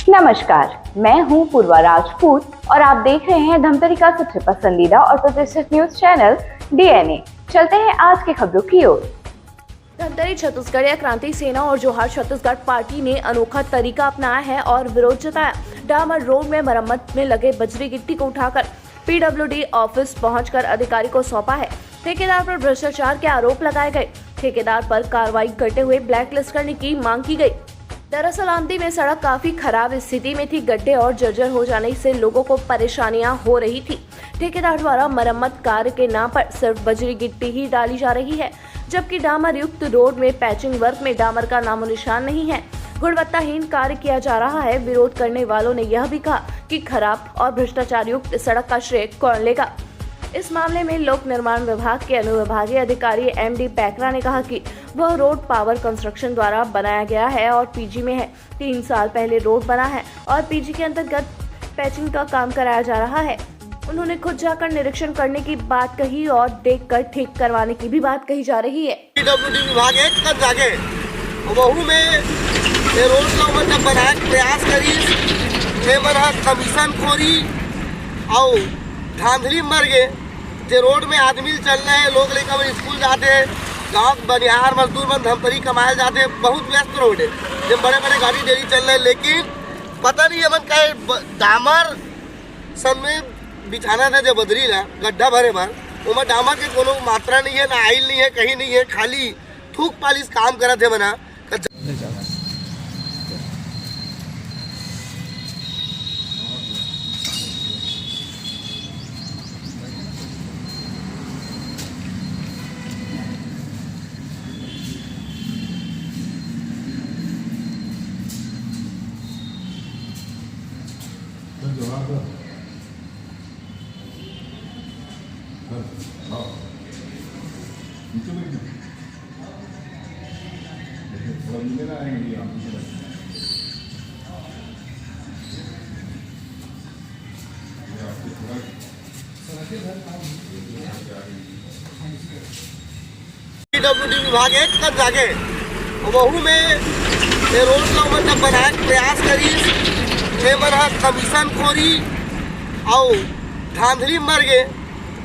नमस्कार, मैं हूं पूर्वा राजपूत और आप देख रहे हैं धमतरी का सबसे पसंदीदा और प्रतिष्ठित न्यूज चैनल डीएनए। चलते हैं आज की खबरों की ओर। धमतरी छत्तीसगढ़ क्रांति सेना और जोहार छत्तीसगढ़ पार्टी ने अनोखा तरीका अपनाया है और विरोध जताया। डामर रोड में मरम्मत में लगे बजरी गिट्टी को उठाकर पीडब्ल्यूडी ऑफिस पहुंचकर अधिकारी को सौंपा है। ठेकेदार पर भ्रष्टाचार के आरोप लगाए गए। ठेकेदार पर कार्रवाई करते हुए ब्लैक लिस्ट करने की मांग की गई। दरअसल आमदी में सड़क काफी खराब स्थिति में थी। गड्ढे और जर्जर हो जाने से लोगों को परेशानियां हो रही थी। ठेकेदार द्वारा मरम्मत कार्य के नाम पर सिर्फ बजरी गिट्टी ही डाली जा रही है, जबकि डामर युक्त रोड में पैचिंग वर्क में डामर का नामो निशान नहीं है। गुणवत्ताहीन कार्य किया जा रहा है। विरोध करने वालों ने यह भी कहा कि खराब और भ्रष्टाचार युक्त सड़क का श्रेय कौन लेगा। इस मामले में लोक निर्माण विभाग के अनुविभागीय अधिकारी एमडी पैकरा ने कहा कि वह रोड पावर कंस्ट्रक्शन द्वारा बनाया गया है और पीजी में है। 3 साल पहले रोड बना है और पीजी के अंतर्गत पैचिंग का काम कराया जा रहा है। उन्होंने खुद जाकर निरीक्षण करने की बात कही और देखकर ठीक करवाने की भी बात कही जा रही है। पीडब्ल्यूडी विभाग एक कर जाके वहू में ये रोड का मतलब बनाए प्रयास करी कमीशन खोरी और धांधली मर गए। जे रोड में आदमी चल रहे हैं, लोग लेकर स्कूल जाते हैं, गाँव बनिहार मजदूर मन धमतरी कमाए जाते हैं। बहुत व्यस्त रोड है, जब बड़े बड़े गाड़ी डेली चल रहे हैं, लेकिन पता नहीं हमन का डामर सब में बिछाना था जो बदरी ला गड्ढा भरे भर उमा डामर के कोनो मात्रा नहीं है, ना आइल नहीं है, कहीं नहीं है, खाली थूक पालिश काम करा थे बना। पीडब्ल्यूडी विभाग एक कर जाके वहू में ये रोड का मतलब बनाए प्रयास करी कमीशन खोरी और धांधली मर गए।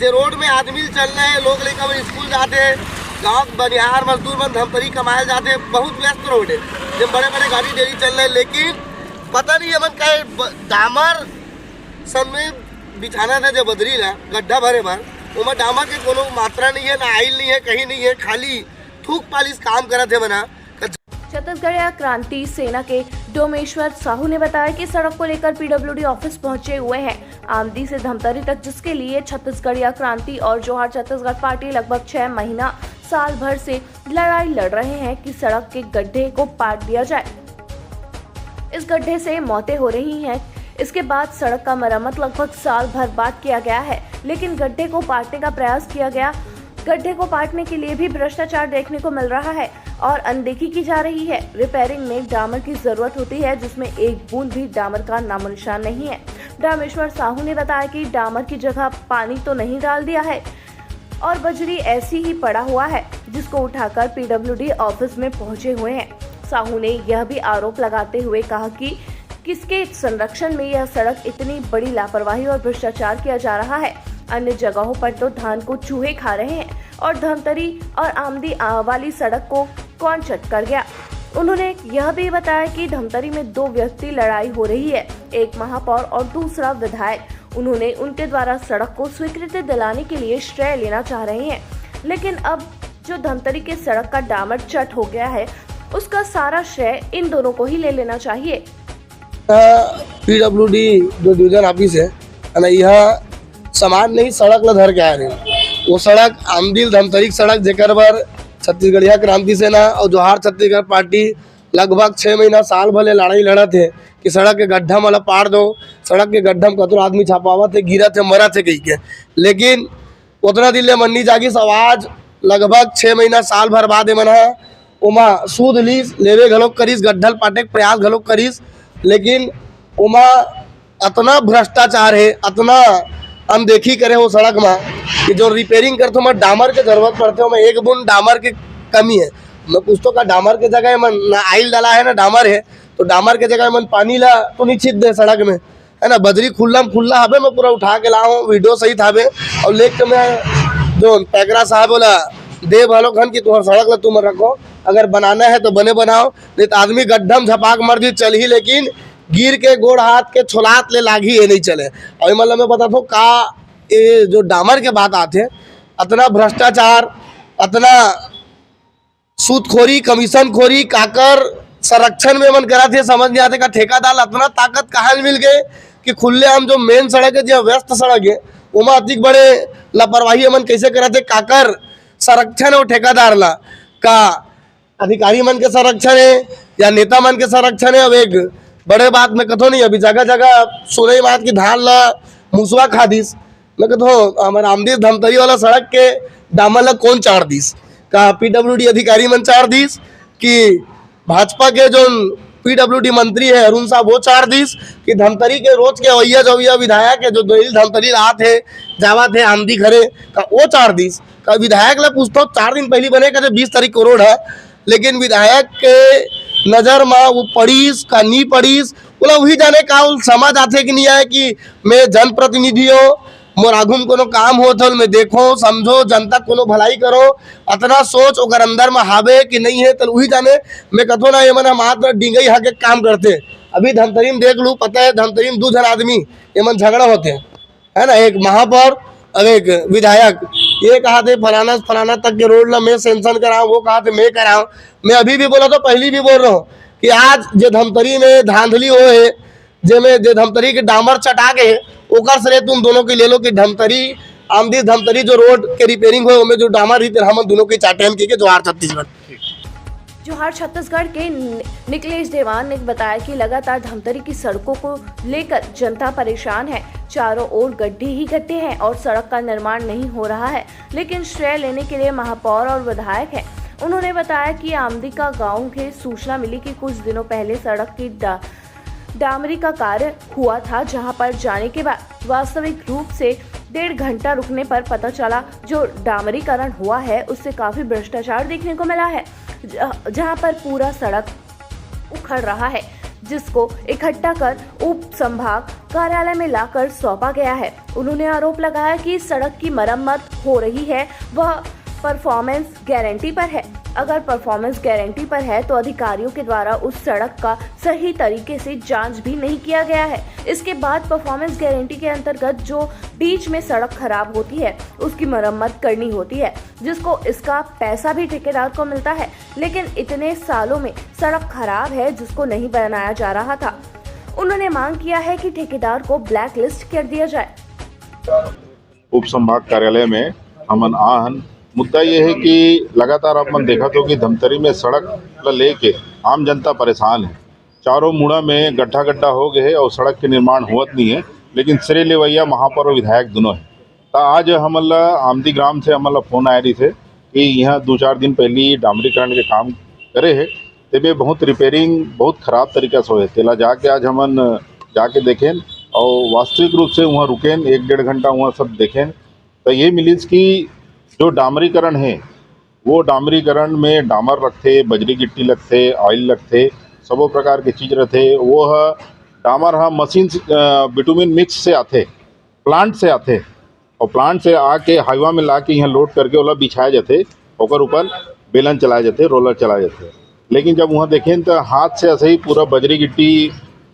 जे रोड में आदमी चल रहे हैं, लोग लेकर स्कूल जाते हैं, गाँव बनिहार मजदूर मन धमतरी कमाए जाते हैं। बहुत व्यस्त रोड है, जब बड़े बड़े गाड़ी डेली चल रहे हैं, लेकिन पता नहीं हमन का डामर सब में बिछाना था जो बदरी ला गड्ढा भरे भर उमा डामर के कोनो मात्रा नहीं है, ना आइल नहीं है, कहीं नहीं है, खाली थूक पालिश काम करा थे बना। छत्तीसगढ़ क्रांति सेना के डोमेश्वर साहू ने बताया कि सड़क को लेकर पीडब्ल्यूडी ऑफिस पहुंचे हुए हैं आमदी से धमतरी तक, जिसके लिए छत्तीसगढ़ क्रांति और जोहार छत्तीसगढ़ पार्टी लगभग 6 महीना साल भर से लड़ाई लड़ रहे हैं कि सड़क के गड्ढे को पाट दिया जाए। इस गड्ढे से मौतें हो रही हैं। इसके बाद सड़क का मरम्मत लगभग साल भर बाद किया गया है, लेकिन गड्ढे को पाटने का प्रयास किया गया। गड्ढे को पाटने के लिए भी भ्रष्टाचार देखने को मिल रहा है और अनदेखी की जा रही है। रिपेयरिंग में डामर की जरूरत होती है, जिसमें एक बूंद भी डामर का नामो निशान नहीं है। डोमेश्वर साहू ने बताया कि डामर की जगह पानी तो नहीं डाल दिया है और बजरी ऐसी ही पड़ा हुआ है, जिसको उठाकर पीडब्ल्यूडी ऑफिस में पहुंचे हुए हैं। साहू ने यह भी आरोप लगाते हुए कहा कि किसके संरक्षण में यह सड़क इतनी बड़ी लापरवाही और भ्रष्टाचार किया जा रहा है। अन्य जगहों पर तो धान को चूहे खा रहे हैं और धमतरी और आमदी वाली सड़क को कौन चट कर गया। उन्होंने यह भी बताया कि धमतरी में 2 व्यक्ति लड़ाई हो रही है, एक महापौर और दूसरा विधायक। उन्होंने उनके द्वारा सड़क को स्वीकृति दिलाने के लिए श्रेय लेना चाह रहे हैं, लेकिन अब जो धमतरी के सड़क का डामर चट हो गया है, उसका सारा श्रेय इन दोनों को ही ले लेना चाहिए। पीडब्ल्यूडी जो डिवीजन ऑफिस है ना, यह समाज नहीं सड़क ला धर के आ रही। वो सड़क आमदिल धमतरी सड़क जेकर पर छत्तीसगढ़िया क्रांति सेना और जोहार छत्तीसगढ़ पार्टी लगभग 6 महीना साल भले लड़ाई लड़ा थे कि सड़क के गड्ढा मला पाड़ दो। सड़क के गड्ढा में कतरो आदमी छापावा थे, गिरा थे, मरा थे कही के, लेकिन उतना दिन ले मन्नी जागी आवाज लगभग 6 महीना साल भर बाद मना उमा सूद लीस लेवे घलोक करीस, गड्ढल पाटे प्रयास घलोक करीस, लेकिन उमा अतना भ्रष्टाचार है, अतना अनदेखी करे वो सड़क में कि जो रिपेयरिंग करते हो डामर के जरूरत पड़ते हो, मैं एक बूंद डामर की कमी है। मैं पूछता का डामर के जगह में ना आइल डाला है ना डामर है, तो डामर के जगह मन पानी ला तो नहीं छिद दे सड़क में, है ना। बजरी खुला हवे मैं पूरा उठा के लाऊं, वीडियो सही था बे, और लेके के मैं जो पैकरा साहब बोला दे भालो खन की तुम्हारा सड़क ला तुम रखो, अगर बनाना है तो बने बनाओ, नहीं तो आदमी गड्ढम झपाक मर दी चल ही, लेकिन गिर के गोड़ हाथ के छोलात ले लागी ये नहीं चले। और मतलब मैं बता का ये जो डामर के बात आते अतना भ्रष्टाचार, अतना सूदखोरी, कमीशन खोरी, काकर संरक्षण में मन करा थे, समझ नहीं आते का ठेकादार अतना ताकत कहाँ मिल गए कि खुले हम जो मेन सड़क है जो व्यस्त सड़क है वहाँ अधिक बड़े लापरवाही मन कैसे करा थे, काकर संरक्षण और ठेकादार ला का अधिकारी मन के संरक्षण है या नेता मन के संरक्षण है। अब एक बड़े बात मैं कथो नहीं, अभी जगह जगह सुनई बात की धान ला मुसवा खा दीस, मैं कथो हमारे आमदी धमतरी वाला सड़क के डामर ला कौन चार दीस, का पीडब्ल्यूडी अधिकारी मन चार दीस कि भाजपा के जो पीडब्ल्यूडी मंत्री है अरुण साहब वो चार दीस कि धमतरी के रोज के अवैया जवैया विधायक है जो दिल धमतरी रात है जावा थे आमदी घरे का वो चार दीस का विधायक ला पूछता हूँ 4 दिन पहले बने का 20 तारीख को रोड है, लेकिन विधायक के नजर में वो पड़ीस का नहीं पड़ीस बोला वही जाने का समझ आते कि नहीं आए कि मैं जनप्रतिनिधि हो, मोर आगू में कोनो काम हो तो मैं देखो समझो जनता कोनो भलाई करो, अतना सोच ओकर अंदर में हावे कि नहीं है तो वही जाने। मैं कथो ना ये मन हम हाथ में डिंगई हाके काम करते, अभी धमतरी में देख लूँ, पता है धमतरी में 2 जन आदमी ये मन झगड़ा होते है ना, एक महापौर और एक विधायक, ये कहा थे फलाना तक के रोड ला मैं सेंशन कराऊं, वो कहा थे मैं कराऊं। मैं अभी भी बोला तो पहली भी बोल रहा हूँ कि आज जो धमतरी में धांधली हो है जे धमतरी के डामर चटा के ओकर से तुम दोनों के ले लो कि धमतरी आमदी धमतरी जो रोड के रिपेयरिंग हो में जो डामर ही हम दोनों के चाटेन के जोहार छत्तीसगढ़। जोहार छत्तीसगढ़ के निकलेश देवान ने बताया कि लगातार धमतरी की सड़कों को लेकर जनता परेशान है, चारों ओर गड्ढे ही गड्ढे हैं और सड़क का निर्माण नहीं हो रहा है, लेकिन श्रेय लेने के लिए महापौर और विधायक है। उन्होंने बताया कि आमदी का गाँव के सूचना मिली कि कुछ दिनों पहले सड़क की डामरी का कार्य हुआ था, जहां पर जाने के बाद वास्तविक रूप से 1.5 घंटा रुकने पर पता चला जो डामरीकरण हुआ है उससे काफी भ्रष्टाचार देखने को मिला है, जहां पर पूरा सड़क उखड़ रहा है, जिसको इकट्ठा कर उप संभाग कार्यालय में लाकर सौंपा गया है। उन्होंने आरोप लगाया कि सड़क की मरम्मत हो रही है वह परफॉर्मेंस गारंटी पर है। अगर परफॉर्मेंस गारंटी पर है तो अधिकारियों के द्वारा उस सड़क का सही तरीके से जांच भी नहीं किया गया है। इसके बाद परफॉर्मेंस गारंटी के अंतर्गत जो बीच में सड़क खराब होती है उसकी मरम्मत करनी होती है, जिसको इसका पैसा भी ठेकेदार को मिलता है, लेकिन इतने सालों में सड़क खराब है जिसको नहीं बनाया जा रहा था। उन्होंने मांग किया है कि ठेकेदार को ब्लैक लिस्ट कर दिया जाए। उप संभाग कार्यालय में हमन आहन मुद्दा ये है कि लगातार अपन देखा तो कि धमतरी में सड़क लेके आम जनता परेशान है, चारों मुड़ा में गड्ढा गड्ढा हो गए है और सड़क के निर्माण होत नहीं है, लेकिन श्रेय लेवैया महापौर और विधायक दोनों है। तो आज हमला आमदी ग्राम से हमला फोन आए रही थे कि यहाँ 2-4 दिन पहले डामरीकरण के काम करे है, तेमे बहुत रिपेयरिंग बहुत ख़राब तरीका से हो तेला जाके आज हमन जाके देखें और वास्तविक रूप से वहाँ रुकें 1-1.5 घंटा वहाँ सब देखें तो ये मिलीस कि जो डामरीकरण है वो डामरीकरण में डामर रखते, बजरी गिट्टी लगते, ऑयल लगते, सबो प्रकार के चीज़ रहते। वो डामर मशीन बिटुमिन मिक्स से आते, प्लांट से आते और प्लांट से आके हाईवा में ला के यहाँ लोड करके ओला बिछाए जाते, ओकर ऊपर बेलन चलाए जाते, रोलर चलाए जाते। लेकिन जब वहाँ देखें तो हाथ से ऐसे ही पूरा बजरी गिट्टी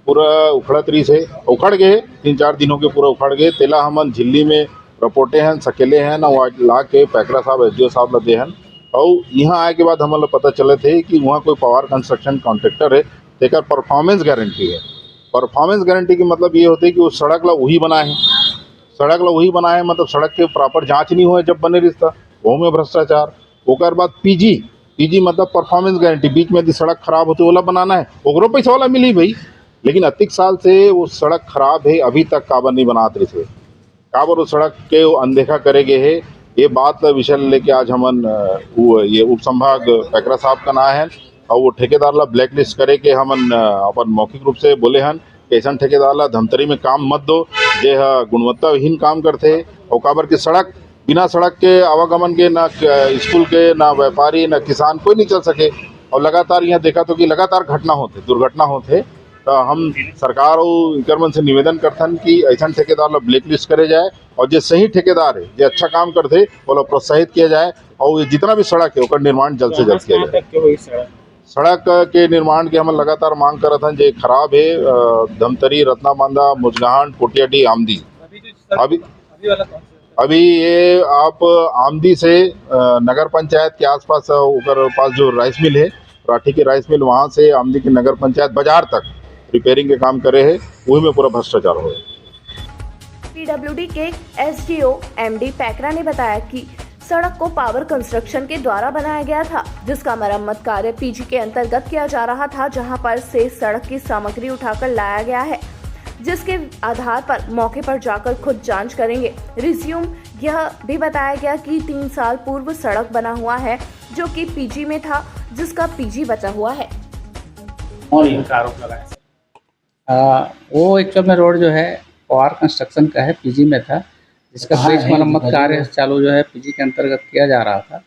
पूरा उखड़त रही से उखड़ गए, 3-4 दिनों के पूरा उखड़ गए। तेला हमन झिल्ली में रपोटे हैं, सकेले हैं ना, वो ला के पैकरा साहब SDO साहब लदे हैं और यहाँ आए के बाद हम पता चले थे कि वहाँ कोई पावर कंस्ट्रक्शन कॉन्ट्रैक्टर है, तेकर परफॉर्मेंस गारंटी है। परफॉर्मेंस गारंटी के मतलब ये होते है कि वो सड़क ला वही बनाए हैं, सड़क ला वही बनाए मतलब सड़क के प्रॉपर जांच नहीं हुए जब बने रिश्ता वो में भ्रष्टाचार। ओकर बाद पीजी मतलब परफॉर्मेंस गारंटी, बीच में यदि सड़क खराब होती ओला बनाना है ओकरो पैसा वाला मिली भाई, लेकिन अतिक साल से वो सड़क खराब है अभी तक काबर नहीं बनात रही थे, काबर वो सड़क के अनदेखा करे गए है। ये बात विषय लेके आज हमन ये उप संभाग पैकरा साहब का ना है और वो ठेकेदार ला ब्लैक लिस्ट करे के हमन अपन मौखिक रूप से बोले हन कि ऐसा ठेकेदार ला धमतरी में काम मत दो जे गुणवत्ताहीन काम करते और काबर की सड़क बिना सड़क के आवागमन के ना स्कूल के ना व्यापारी ना किसान कोई नहीं चल सके। और लगातार यहाँ देखा तो कि लगातार दुर्घटना होते। तो हम सरकार और इनकरमन से निवेदन करथन कि ऐसा ठेकेदार ला ब्लैक लिस्ट करे जाए और जो सही ठेकेदार है जो अच्छा काम करते वो प्रोत्साहित किया जाए और जितना भी सड़क है उसका निर्माण जल्द से जल्द किया जाए। सड़क के निर्माण की हम लगातार मांग करत हन। जो खराब है धमतरी, रत्नाबांधा, मुजगाहन, पोटियाडी, आमदी। अभी ये आप आमदी से नगर पंचायत के आसपास ऊपर पास जो राइस मिल है, राठी की राइस मिल, वहाँ से आमदी की नगर पंचायत बाजार तक रिपेयरिंग के काम करे है, वही में पूरा भ्रष्टाचार हो है। पीडब्ल्यूडी के एसडीओ एमडी पैकरा ने बताया कि सड़क को पावर कंस्ट्रक्शन के द्वारा बनाया गया था, जिसका मरम्मत कार्य पीजी के अंतर्गत किया जा रहा था, जहां पर से सड़क की सामग्री उठाकर लाया गया है, जिसके आधार पर मौके पर जाकर खुद जांच करेंगे। रिज्यूम यह भी बताया गया कि 3 साल पूर्व सड़क बना हुआ है जो कि पीजी में था, जिसका पीजी बचा हुआ है। और इनका आरोप लगाया वो एक्चुअल में रोड जो है पावर कंस्ट्रक्शन का है, पीजी में था, जिसका ब्रिज मरम्मत कार्य चालू जो है पीजी के अंतर्गत किया जा रहा था।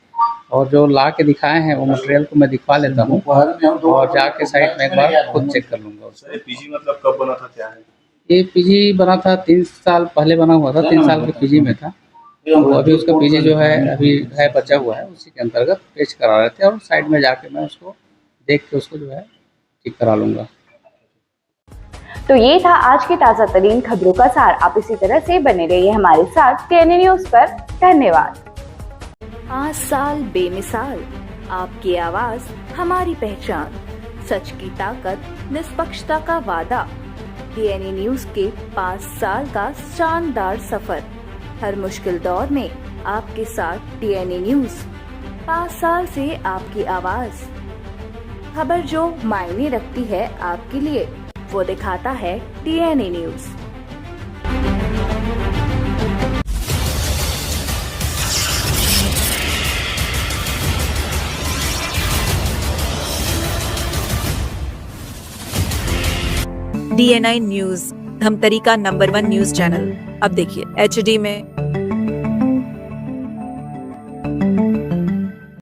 और जो ला के दिखाए हैं वो मटेरियल को मैं दिखवा लेता हूँ और जाके साइट में एक बार खुद चेक कर लूँगा उसको। पीजी मतलब कब बना था, क्या है? ये पीजी बना था 3 साल पहले बना हुआ था, 3 साल के पीजी में था। तो अभी उसका पीजी जो है अभी है बचा हुआ है, उसी के अंतर्गत पेश करा रहे थे और साइड में जाके मैं उसको देख के उसको जो है ठीक करा लूँगा। तो ये था आज की ताज़ा तरीन खबरों का सार। आप इसी तरह से बने रहिए हमारे साथ TNA न्यूज़ पर। धन्यवाद। 5 साल बेमिसाल, आपकी आवाज हमारी पहचान, सच की ताकत, निष्पक्षता का वादा। TNA न्यूज़ के 5 साल का शानदार सफर, हर मुश्किल दौर में आपके साथ TNA न्यूज़। 5 साल से आपकी आवाज, खबर जो मायने रखती है आपके लिए, वो दिखाता है TNA news. DNI news, Dhamtari का नंबर 1 न्यूज चैनल। अब देखिए HD में,